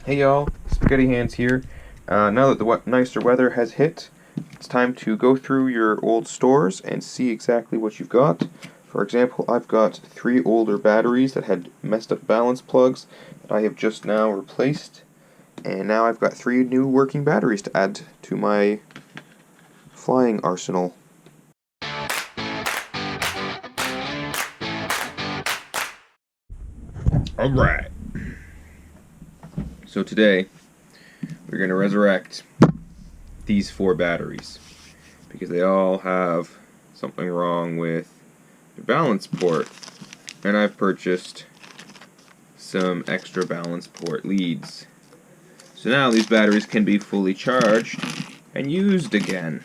Hey y'all, Spaghetti Hands here. Now that the nicer weather has hit, it's time to go through your old stores and see exactly what you've got. For example, I've got 3 older batteries that had messed up balance plugs that I have just now replaced. And now I've got 3 new working batteries to add to my flying arsenal. Alright. So today, we're going to resurrect these 4 batteries because they all have something wrong with the balance port, and I've purchased some extra balance port leads. So now these batteries can be fully charged and used again.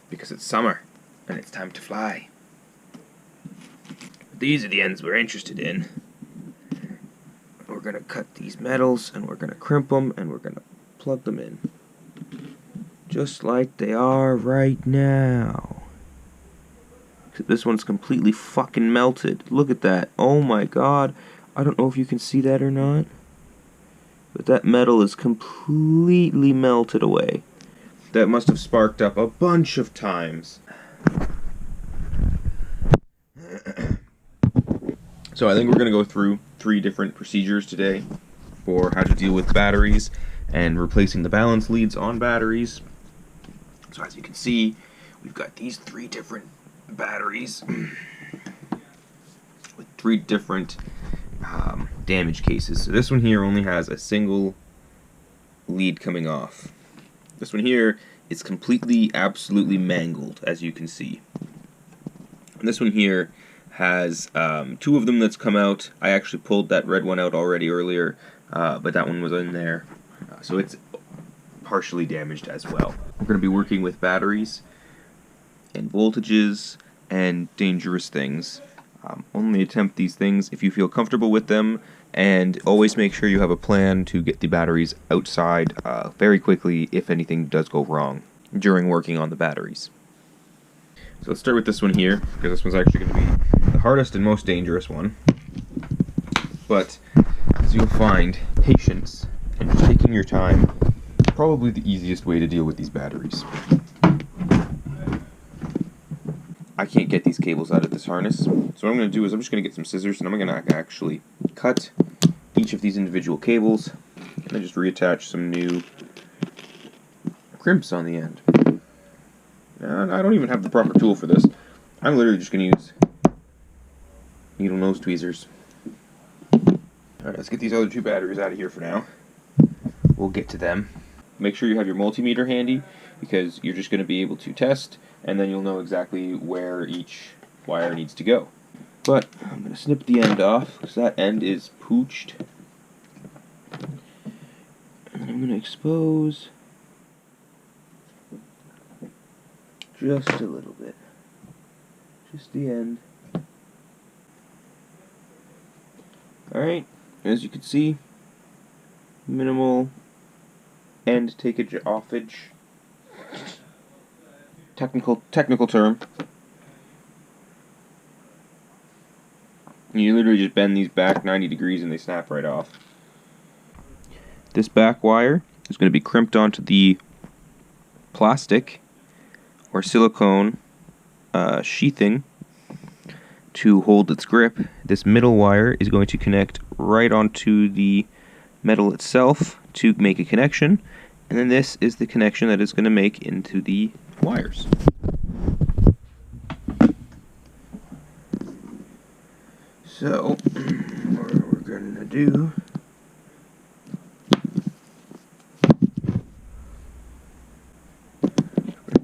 Because it's summer and it's time to fly. These are the ends we're interested in. We're going to cut these metals and we're going to crimp them and we're going to plug them in. Just like they are right now. Except this one's completely fucking melted. Look at that. Oh my god. I don't know if you can see that or not. But that metal is completely melted away. That must have sparked up a bunch of times. So I think we're going to go through 3 different procedures today for how to deal with batteries and replacing the balance leads on batteries. So as you can see, we've got these 3 different batteries with 3 different damage cases. So this one here only has a single lead coming off. This one here is completely, absolutely mangled, as you can see. And this one here has 2 of them that's come out. I actually pulled that red one out already earlier, but that one was in there. So it's partially damaged as well. We're going to be working with batteries and voltages and dangerous things. Only attempt these things if you feel comfortable with them, and always make sure you have a plan to get the batteries outside very quickly if anything does go wrong during working on the batteries. So let's start with this one here, because this one's actually going to be the hardest and most dangerous one. But as you'll find, patience and just taking your time is probably the easiest way to deal with these batteries. I can't get these cables out of this harness, so what I'm going to do is I'm just going to get some scissors and I'm going to actually cut each of these individual cables and then just reattach some new crimps on the end. And I don't even have the proper tool for this. I'm literally just going to use needle nose tweezers. Alright, let's get these other 2 batteries out of here for now. We'll get to them. Make sure you have your multimeter handy, because you're just going to be able to test, and then you'll know exactly where each wire needs to go. But I'm going to snip the end off, because that end is pooched. And I'm going to expose just a little bit. Just the end. Alright, as you can see, minimal end takeage offage. Technical term. You literally just bend these back 90 degrees and they snap right off. This back wire is going to be crimped onto the plastic or silicone sheathing to hold its grip. This middle wire is going to connect right onto the metal itself to make a connection, and then this is the connection that it's going to make into the wires. So what we're going to do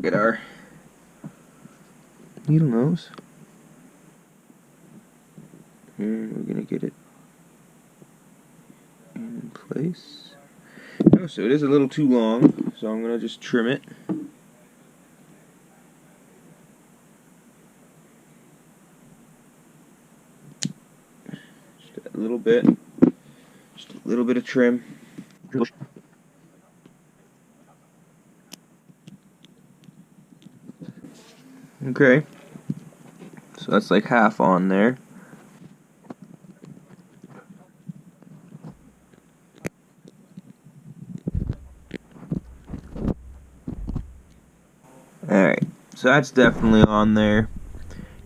get our needle nose, and we're going to get it in place. Oh, so it is a little too long, so I'm going to just trim it. Just a little bit. Just a little bit of trim. Okay. So that's like half on there. so that's definitely on there.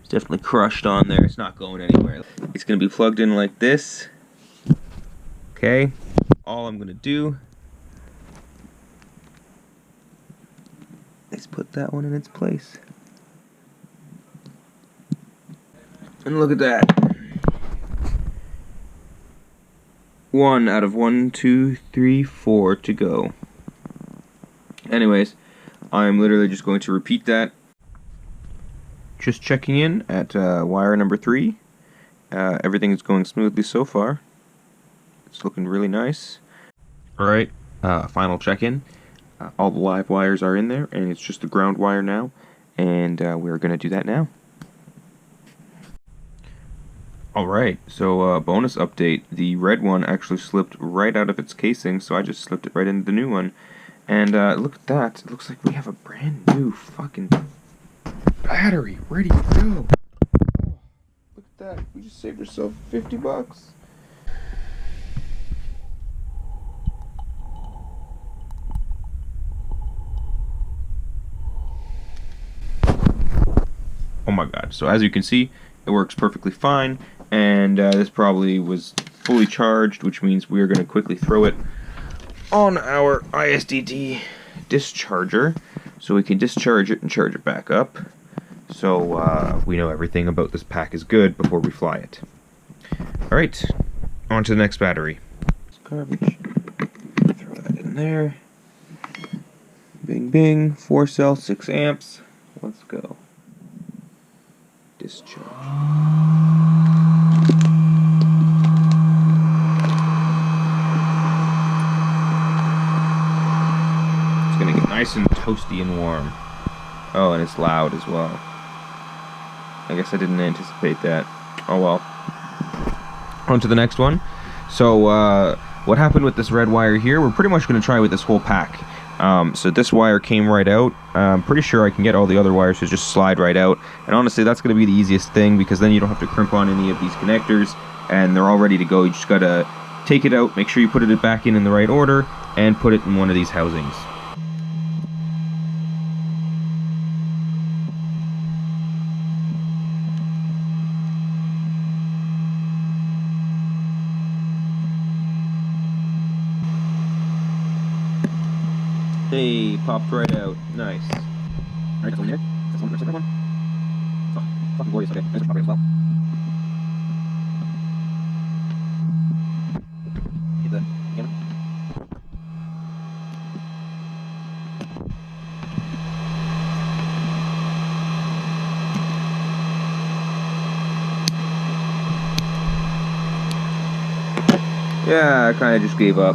It's definitely crushed on there. It's not going anywhere. It's going to be plugged in like this. Okay, all I'm going to do is put that one in its place. And look at that. 1 out of 1, 2, 3, 4 to go. Anyways, I'm literally just going to repeat that. Just checking in at wire number 3. Everything is going smoothly so far. It's looking really nice. Alright, final check-in. All the live wires are in there, and it's just the ground wire now. And we're going to do that now. Alright, so bonus update. The red one actually slipped right out of its casing, so I just slipped it right into the new one. And look at that. It looks like we have a brand new fucking battery ready to go. Oh, look at that. We just saved ourselves 50 bucks. Oh my god. So as you can see, it works perfectly fine. And this probably was fully charged, which means we are going to quickly throw it on our ISDD discharger so we can discharge it and charge it back up. So we know everything about this pack is good before we fly it. Alright, on to the next battery. It's garbage. Throw that in there. Bing bing, 4 cell, 6 amps. Let's go. Discharge. Gonna get nice and toasty and warm. Oh, and it's loud as well. I guess I didn't anticipate that. Oh well. On to the next one. So what happened with this red wire here, we're pretty much going to try with this whole pack. So this wire came right out. I'm pretty sure I can get all the other wires to just slide right out. And honestly, that's going to be the easiest thing, because then you don't have to crimp on any of these connectors, and they're all ready to go. You just got to take it out, make sure you put it back in the right order, and put it in one of these housings. Hey, popped right out. Nice. Alright, go in there. That's one for the second one. Oh, fucking glorious. Okay, there's a as well. Hit the camera. Yeah, I kind of just gave up.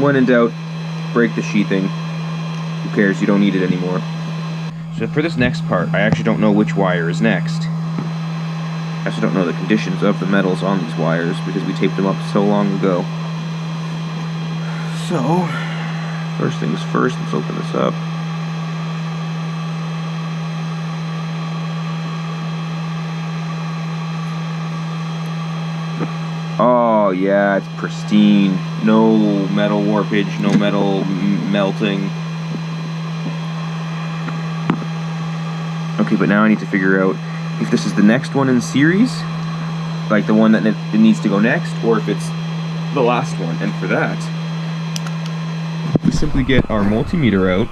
When in doubt, break the sheathing. Who cares? You don't need it anymore. So for this next part, I actually don't know which wire is next. I also don't know the conditions of the metals on these wires because we taped them up so long ago. So, first things first, let's open this up. Oh yeah, it's pristine. No metal warpage, no metal melting. Okay, but now I need to figure out if this is the next one in series, like the one that it needs to go next, or if it's the last one. And for that, we simply get our multimeter out,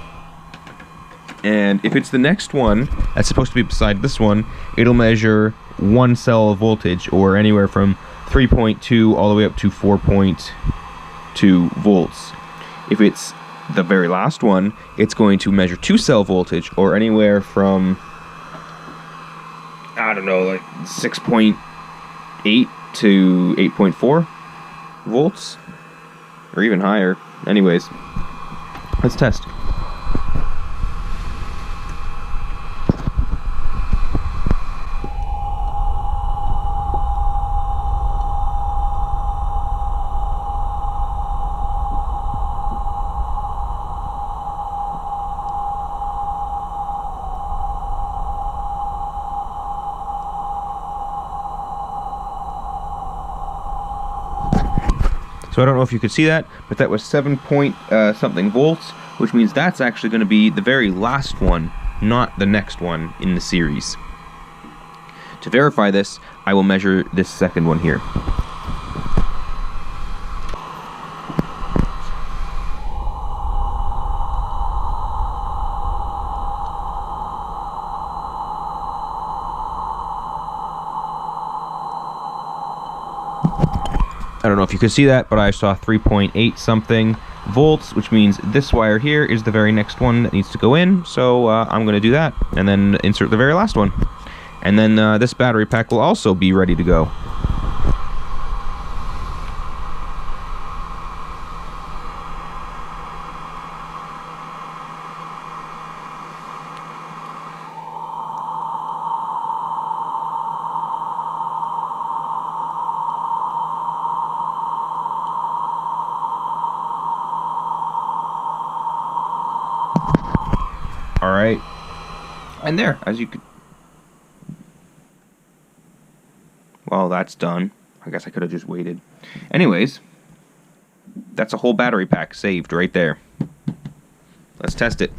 and if it's the next one that's supposed to be beside this one, it'll measure 1 cell voltage, or anywhere from 3.2 all the way up to 4.2 volts. If it's the very last one, it's going to measure 2 cell voltage, or anywhere from, I don't know, like 6.8 to 8.4 volts, or even higher. Anyways, let's test. So I don't know if you could see that, but that was 7 point something volts, which means that's actually going to be the very last one not the next one in the series. To verify this, I will measure this second one here. I don't know if you could see that, but I saw 3.8 something volts, which means this wire here is the very next one that needs to go in. So I'm going to do that and then insert the very last one. And then this battery pack will also be ready to go. Alright, and there, as you could... Well, that's done. I guess I could have just waited. Anyways, that's a whole battery pack saved right there. Let's test it.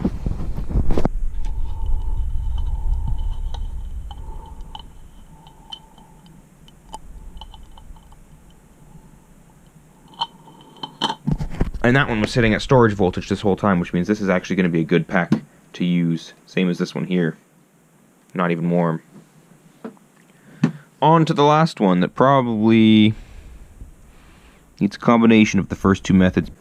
And that one was sitting at storage voltage this whole time, which means this is actually going to be a good pack to use. Same as this one here. Not even warm. On to the last one that probably needs a combination of the first two methods.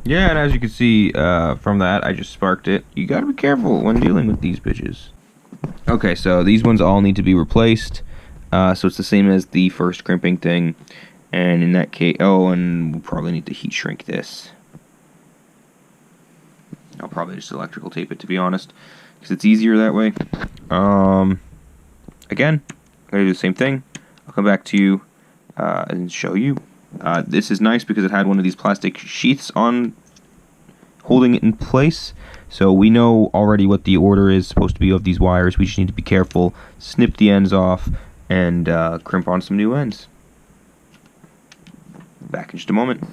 Yeah, and as you can see from that, I just sparked it. You gotta be careful when dealing with these bitches. Okay, so these ones all need to be replaced. So it's the same as the first crimping thing. And in that case, oh, and we'll probably need to heat shrink this. I'll probably just electrical tape it, to be honest, because it's easier that way. Again, I'm gonna do the same thing. I'll come back to you and show you. This is nice because it had one of these plastic sheaths on holding it in place. So we know already what the order is supposed to be of these wires. We just need to be careful, snip the ends off, and crimp on some new ends. Back in just a moment.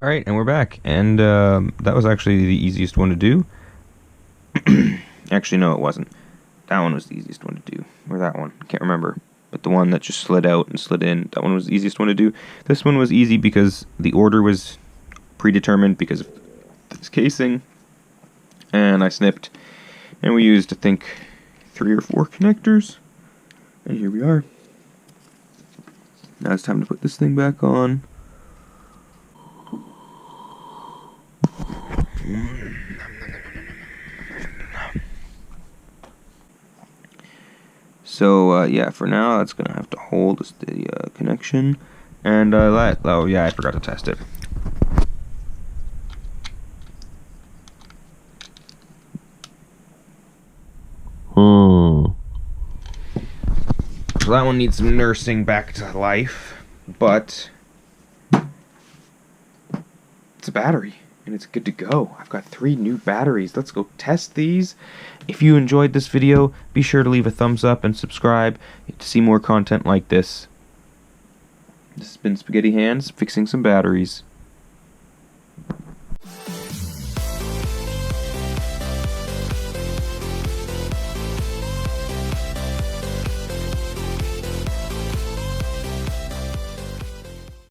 Alright, and we're back. And that was actually the easiest one to do. Actually, no, it wasn't. That one was the easiest one to do. Or that one. I can't remember. But the one that just slid out and slid in, that one was the easiest one to do. This one was easy because the order was predetermined because of this casing. And I snipped. And we used, I think, 3 or 4 connectors. And here we are. Now it's time to put this thing back on. So yeah, for now that's gonna have to hold the connection, and oh yeah, I forgot to test it. So that one needs some nursing back to life, but it's a battery. And it's good to go. I've got 3 new batteries. Let's go test these. If you enjoyed this video, be sure to leave a thumbs up and subscribe to see more content like this. This has been Spaghetti Hands, fixing some batteries.